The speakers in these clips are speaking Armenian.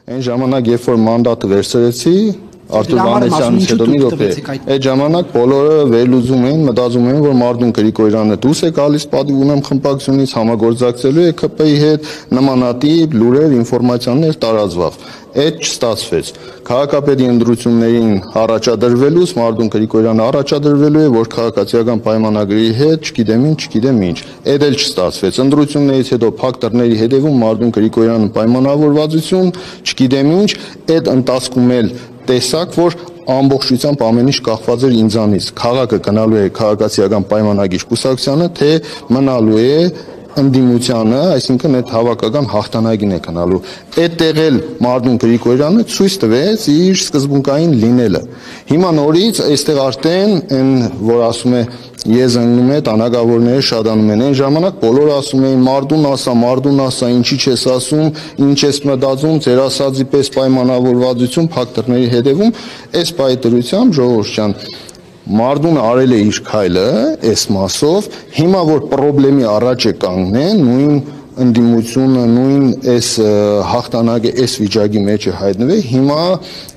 Այն ժամանակ, երբ որ մանդատը վերցրեցի, Արթուր Վանեսյանից հետո մի րոպե, այդ ժամանակ բոլորը վերլուծում էին, մտածում էին, որ Մարդուն Գրիգորյանը դուրս է գալիս պատիվ ունեմ խմբակցությունից, համագործակցելու է ԿՊ-ի հետ, նմանատիպ լուրեր, ինֆորմացիաներ տարածվավ։ Այդ չստացվեց։ Քաղաքապետի ընտրություններին առաջադրվելուց Մարդուն Գրիգորյանը առաջադրվելու է, որ քաղաքացիական պայմանագրի հետ չգիտեմ ինչ։ Այդ էլ չստացվեց։ Ընտրություններից հետո փակ դռների հետևում Մարդուն Գրիգորյանը պայմանավորվածություն, չգիտեմ ինչ, այդ ընթացքում էլ տեսակ, որ ամբողջությամբ ամեն ինչ կախված էր ինձանից։ Քաղաքը գնալու է քաղաքացիական պայմանագիր կուսակցությանը, թե մնալու է ընդդիմությանը, այսինքն այդ հավաքական հաղթանակին է գնալու։ Այդտեղ էլ Մարդուն Գրիգորյանը ցույց տվեց իր սկզբունքային լինելը։ Հիմա նորից այստեղ արդեն այն, որ ասում է ես ընկնում է, տանագավորները շատանում են։ Այն ժամանակ բոլորը ասում էին Մարդուն ասա, ինչի չես ասում, ինչ ես մտածում, ձեր ասածի պես պայմանավորվածություն, փակ դռների հետևում, այս պայմանավորությամբ ժողովուրդ ջան, Մարդունը արել է իր քայլը, այս մասով, հիմա որ խնդրի առաջ է կանգնեն, նույն ընդդիմությունը, նույն այս հաղթանակը այս վիճակի մեջ է հայտնվել, հիմա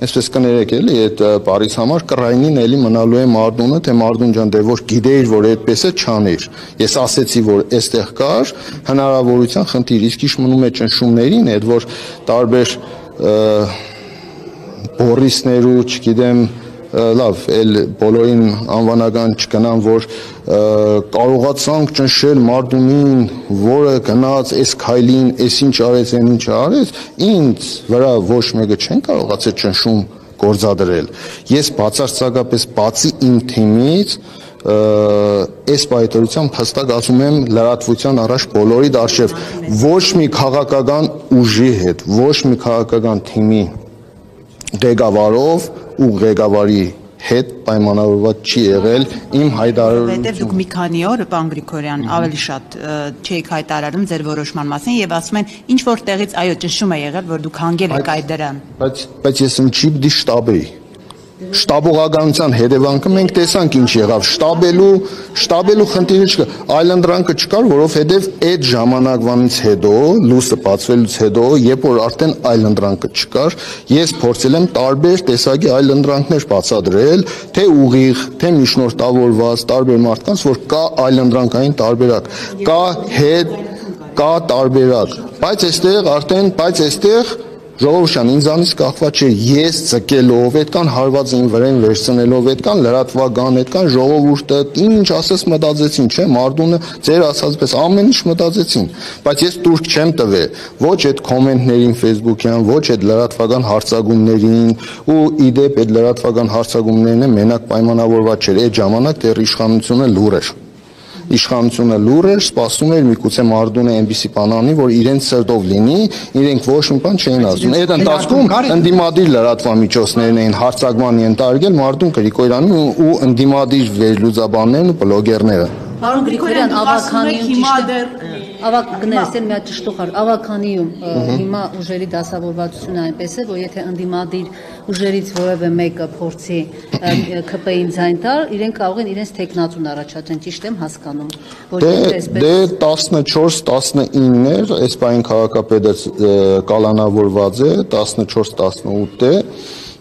այսպես կներեք էլի այդ բարից համար կռայնին էլի մնալու է Մարդունը, թե Մարդուն ջան դե որ գիտեիր որ այդպես է չանիր։ Ես ասեցի որ այստեղ կար հնարավորության խնդիր, իսկ ինչ մնում է ճնշումներին, այդ որ տարբեր Բորիսներու, չգիտեմ լավ, էլ բոլորին անվանական չգնամ, որ կարողացանք ճնշել Մարդունին, որը գնաց այս քայլին, այս ինչ արեց, այն ինչ արեց, ինձ վրա ոչ մեկը չեն կարողացել ճնշում գործադրել։ Ես բացարձակապես բացի իմ թիմից այս պայմանությամբ հստակ ասում եմ լրատվության առաջ բոլորի դարչև ոչ մի քաղաքական ուժի հետ, ոչ մի քաղաքական թիմի ղեկավարով ու ղեկավարի հետ պայմանավորված չի եղել իմ հայտարարությունը։ Որովհետև դուք մի քանի օր, պարոն Գրիգորյան, ավելի շատ չեք հայտարարում ձեր որոշման մասին եւ ասում են ինչ որ տեղից այո ճնշում է եղել, որ դուք հանգել եք այդ դրան։ Բայց ես ինչի պիտի շտաբ էի։ Շտաբողականության հետևանքը մենք տեսանք ինչ եղավ, շտաբելու խնդիրը չկա, այլընտրանքը չկար, որովհետև այդ ժամանակվանից հետո, լույսը բացվելուց հետո, երբ որ արդեն այլընտրանքը չկար, ես փորձել եմ տարբեր տեսակի այլընտրանքներ բացատրել, թե ուղիղ, թե միջնորդավորված, տարբեր մարդկանց, որ կա այլընտրանքային տարբերակ, կա հետ, կա տարբերակ, բայց այստեղ ժողովուրդ ջան, ինձանից կախված չէ ես ցկելով, այդքան հարվածը իմ վրան վերցնելով, այդքան լրատվական, այդքան ժողովուրդը ինչ ասես մտածեցին, չէ՞, Մարդունը ձեր ասած պես ամեն ինչ մտածեցին, բայց ես տուրք չեմ տվել ոչ այդ կոմենտներին Facebook-յան, ոչ այդ լրատվական հարցակումներին, ու իդեպ այդ լրատվական հարցակումներն մենակ պայմանավորված չէր, այդ ժամանակ դեռ իշխանությունը լուր էր, սպասում էր միգուցե Մարդունը այնպիսի բան անի, որ իրենց սրտով լինի, իրենք ոչ մի բան չէին ասում։ Այդ ընթացքում ընդդիմադիր լրատվամիջոցներն էին հարցակման ենթարկել Մարդուն Գրիգորյանին ու ընդդիմադիր վերլուծաբաններն ու բլոգերները։ Պարոն Գրիգորյան, ավականիում հիմա ուժերի դասավորվածությունը այնպես է, որ եթե ընդդիմադիր ուժերից որևէ մեկը փորձի ԿՊ-ին ձայն տալ, իրենք կարող են իրենց թեկնածուն առաջադրեն, ճիշտ եմ հասկանում, որ դե 14-19-ներ, այս բային քաղաքապետը կալանավորված է, 14-18 է,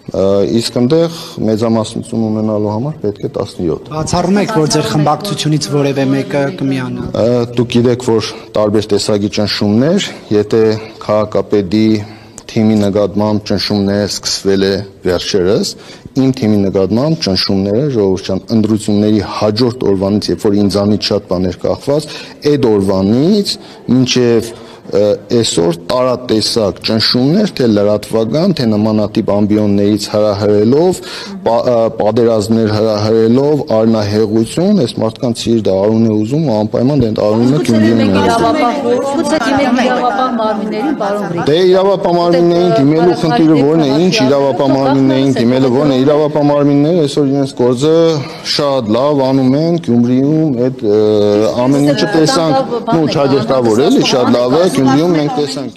իսկ այնտեղ մեծամասնություն ունենալու համար պետք է 17։ Բացառում եք, որ ձեր խմբակցությունից որևէ մեկը կմիանա։ Դուք գիտեք, որ տարբեր տեսակի ճնշումներ, եթե քաղաքապետի թիմի նկատմամբ ճնշումները սկսվել է վերջերս, իմ թիմի նկատմամբ ճնշումները ժողովուրդ ջան, ընտրությունների հաջորդ օրվանից, երբ որ ինձանից շատ բաներ կախված, այդ օրվանից մինչև այսօր տարատեսակ ճնշումներ, թե լրատվական, թե նմանատիպ ամբիոններից հրահրելով, պատերազմներ հրահրելով, արնահեղություն, այս մարդկանց սիրտը արուն է ուզում, անպայման դեն արունը Գյումրիում է։ Դե իրավապահ մարմիններին դիմելու խնդիրը որն է, ինչ իրավապահ մարմիններին դիմելը որն է, իրավապահ մարմինները այսօր իրենց գործը շատ լավ անում են Գյումրիում, այդ ամեն ինչը տեսանք, ու չաջերտավոր էլի շատ լավ է Գյումրիում մենք տեսանք։